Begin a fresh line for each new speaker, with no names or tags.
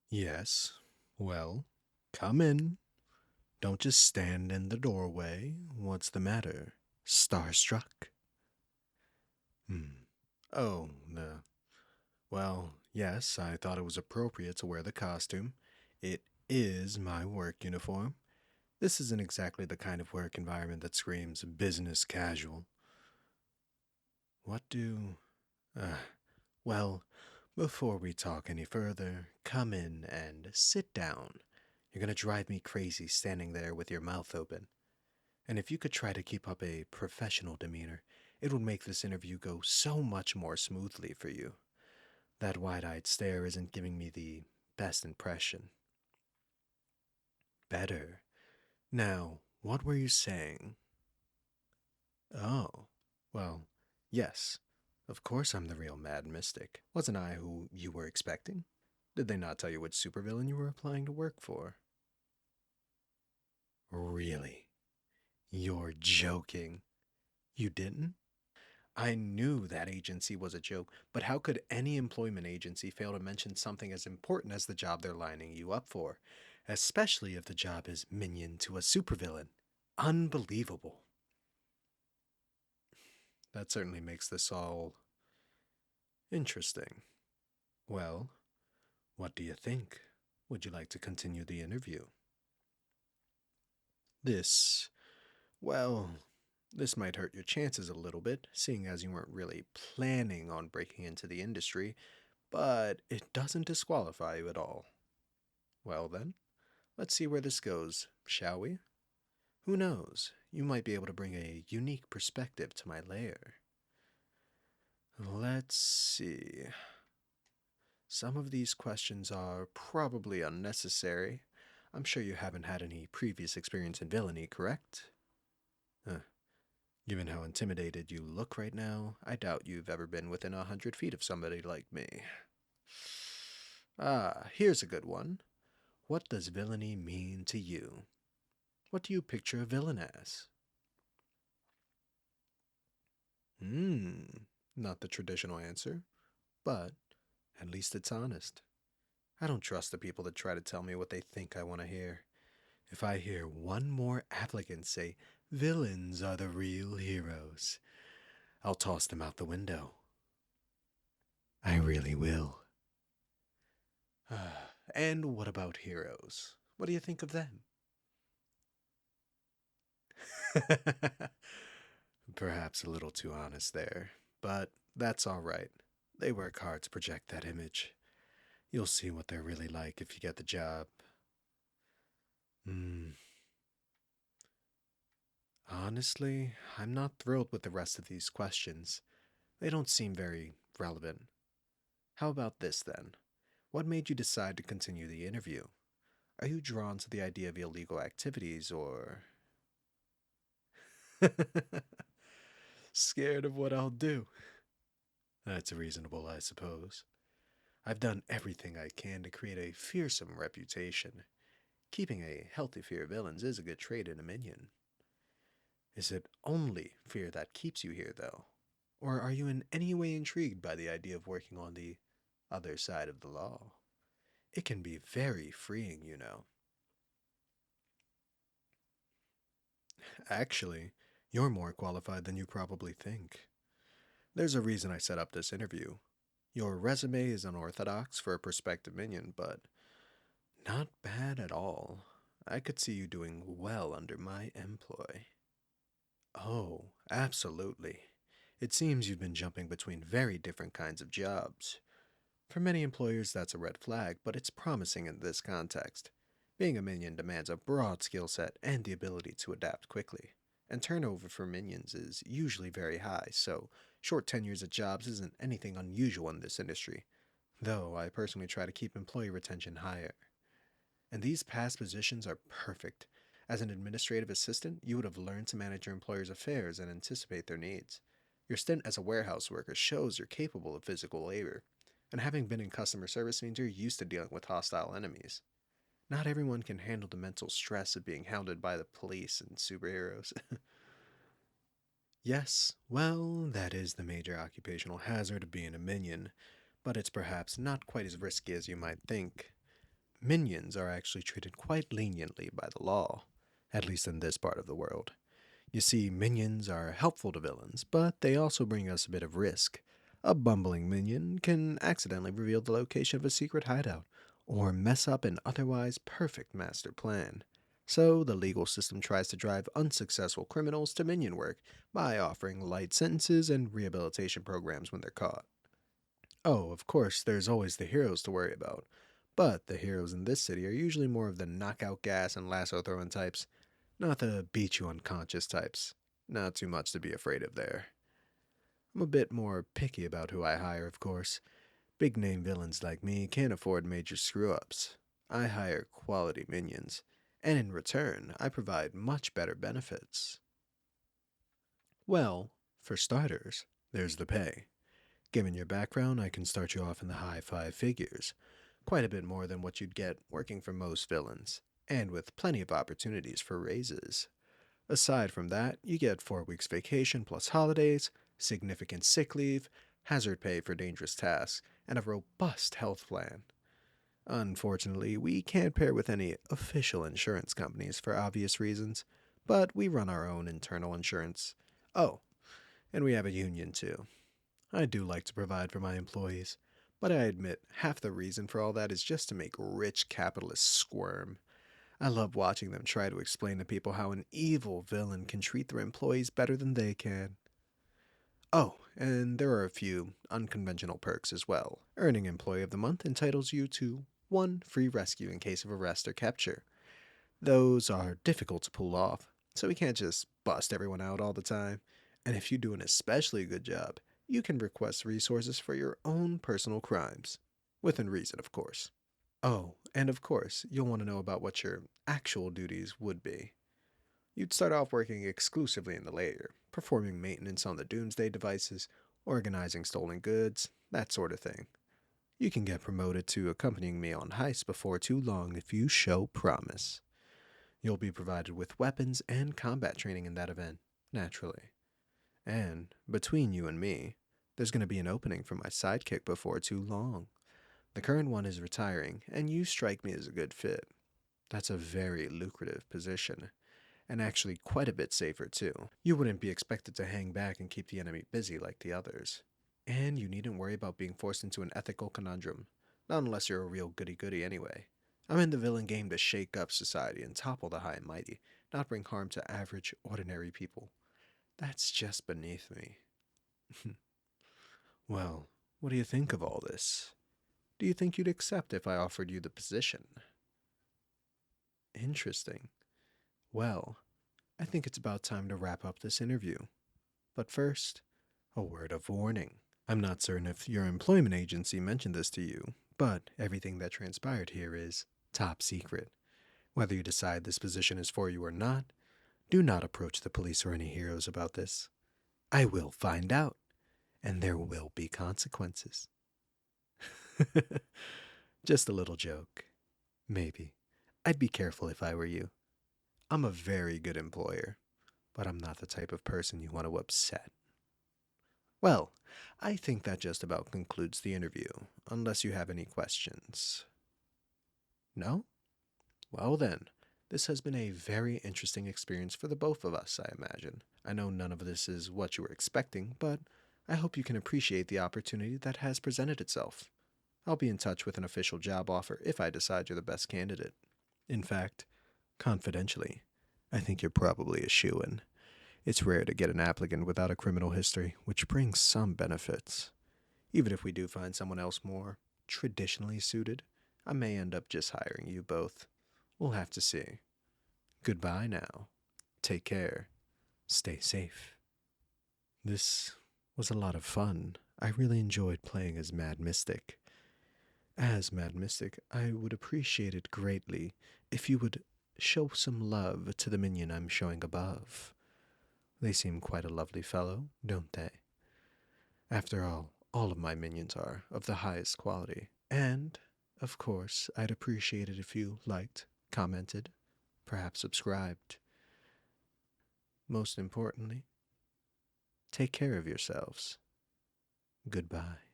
Yes. Well, come in. Don't just stand in the doorway. What's the matter? Starstruck? Hmm. Oh, no. Well, yes, I thought it was appropriate to wear the costume. It is my work uniform. This isn't exactly the kind of work environment that screams business casual. What do. Uh, well, before we talk any further, come in and sit down. You're gonna drive me crazy standing there with your mouth open. And if you could try to keep up a professional demeanor, it would make this interview go so much more smoothly for you. That wide eyed stare isn't giving me the best impression. Better. Now, what were you saying? Oh, well, yes. Of course I'm the real Mad Mystic. Wasn't I who you were expecting? Did they not tell you which supervillain you were applying to work for? Really? You're joking. You didn't? I knew that agency was a joke, but how could any employment agency fail to mention something as important as the job they're lining you up for? Especially if the job is minion to a supervillain. Unbelievable. That certainly makes this all interesting. Well, what do you think? Would you like to continue the interview? This, well, this might hurt your chances a little bit, seeing as you weren't really planning on breaking into the industry, but it doesn't disqualify you at all. Well, then, let's see where this goes, shall we? Who knows? You might be able to bring a unique perspective to my lair. Let's see. Some of these questions are probably unnecessary. I'm sure you haven't had any previous experience in villainy, correct? Huh. Given how intimidated you look right now, I doubt you've ever been within 100 feet of somebody like me. Ah, here's a good one. What does villainy mean to you? What do you picture a villain as? Hmm, not the traditional answer, but at least it's honest. I don't trust the people that try to tell me what they think I want to hear. If I hear one more applicant say villains are the real heroes, I'll toss them out the window. I really will. And what about heroes? What do you think of them? Perhaps a little too honest there, but that's all right. They work hard to project that image. You'll see what they're really like if you get the job. Hmm. Honestly, I'm not thrilled with the rest of these questions. They don't seem very relevant. How about this then? What made you decide to continue the interview? Are you drawn to the idea of illegal activities or. Scared of what I'll do? That's reasonable, I suppose. I've done everything I can to create a fearsome reputation. Keeping a healthy fear of villains is a good trait in a minion. Is it only fear that keeps you here, though? Or are you in any way intrigued by the idea of working on the other side of the law? It can be very freeing, you know. Actually, you're more qualified than you probably think. There's a reason I set up this interview. Your resume is unorthodox for a prospective minion, but not bad at all. I could see you doing well under my employ. Oh, absolutely. It seems you've been jumping between very different kinds of jobs. For many employers, that's a red flag, but it's promising in this context. Being a minion demands a broad skill set and the ability to adapt quickly. And turnover for minions is usually very high, so short tenures at jobs isn't anything unusual in this industry, though I personally try to keep employee retention higher. And these past positions are perfect. As an administrative assistant, you would have learned to manage your employer's affairs and anticipate their needs. Your stint as a warehouse worker shows you're capable of physical labor, and having been in customer service means you're used to dealing with hostile enemies. Not everyone can handle the mental stress of being hounded by the police and superheroes. Yes, well, that is the major occupational hazard of being a minion, but it's perhaps not quite as risky as you might think. minions are actually treated quite leniently by the law, at least in this part of the world. You see, minions are helpful to villains, but they also bring us a bit of risk. A bumbling minion can accidentally reveal the location of a secret hideout, or mess up an otherwise perfect master plan. So, the legal system tries to drive unsuccessful criminals to minion work by offering light sentences and rehabilitation programs when they're caught. Oh, of course, there's always the heroes to worry about. But the heroes in this city are usually more of the knockout gas and lasso throwing types, not the beat you unconscious types. Not too much to be afraid of there. I'm a bit more picky about who I hire, of course. Big name villains like me can't afford major screw ups. I hire quality minions, and in return, I provide much better benefits. Well, for starters, there's the pay. Given your background, I can start you off in the high five figures, quite a bit more than what you'd get working for most villains, and with plenty of opportunities for raises. Aside from that, you get 4 weeks vacation plus holidays, significant sick leave, hazard pay for dangerous tasks, and a robust health plan. Unfortunately, we can't pair with any official insurance companies for obvious reasons, but we run our own internal insurance. Oh, and we have a union too. I do like to provide for my employees, but I admit half the reason for all that is just to make rich capitalists squirm. I love watching them try to explain to people how an evil villain can treat their employees better than they can. Oh, and there are a few unconventional perks as well. Earning Employee of the Month entitles you to 1 free rescue in case of arrest or capture. Those are difficult to pull off, so we can't just bust everyone out all the time. And if you do an especially good job, you can request resources for your own personal crimes. Within reason, of course. Oh, and of course, you'll want to know about what your actual duties would be. You'd start off working exclusively in the lair, performing maintenance on the doomsday devices, organizing stolen goods, that sort of thing. You can get promoted to accompanying me on heists before too long if you show promise. You'll be provided with weapons and combat training in that event, naturally. And, between you and me, there's going to be an opening for my sidekick before too long. The current one is retiring, and you strike me as a good fit. That's a very lucrative position, and actually quite a bit safer too. You wouldn't be expected to hang back and keep the enemy busy like the others. And you needn't worry about being forced into an ethical conundrum, not unless you're a real goody-goody anyway. I'm in the villain game to shake up society and topple the high and mighty, not bring harm to average, ordinary people. That's just beneath me. Well, what do you think of all this? Do you think you'd accept if I offered you the position? Interesting. Well, I think it's about time to wrap up this interview. But first, a word of warning. I'm not certain if your employment agency mentioned this to you, but everything that transpired here is top secret. Whether you decide this position is for you or not, do not approach the police or any heroes about this. I will find out, and there will be consequences. Just a little joke. Maybe. I'd be careful if I were you. I'm a very good employer, but I'm not the type of person you want to upset. Well, I think that just about concludes the interview, unless you have any questions. No? Well then, this has been a very interesting experience for the both of us, I imagine. I know none of this is what you were expecting, but I hope you can appreciate the opportunity that has presented itself. I'll be in touch with an official job offer if I decide you're the best candidate. In fact, confidentially, I think you're probably a shoo-in. It's rare to get an applicant without a criminal history, which brings some benefits. Even if we do find someone else more traditionally suited, I may end up just hiring you both. We'll have to see. Goodbye now. Take care. Stay safe. This was a lot of fun. I really enjoyed playing as Mad Mystic. As Mad Mystic, I would appreciate it greatly if you would show some love to the minion I'm showing above. They seem quite a lovely fellow, don't they? After all of my minions are of the highest quality. And, of course, I'd appreciate it if you liked, commented, perhaps subscribed. Most importantly, take care of yourselves. Goodbye.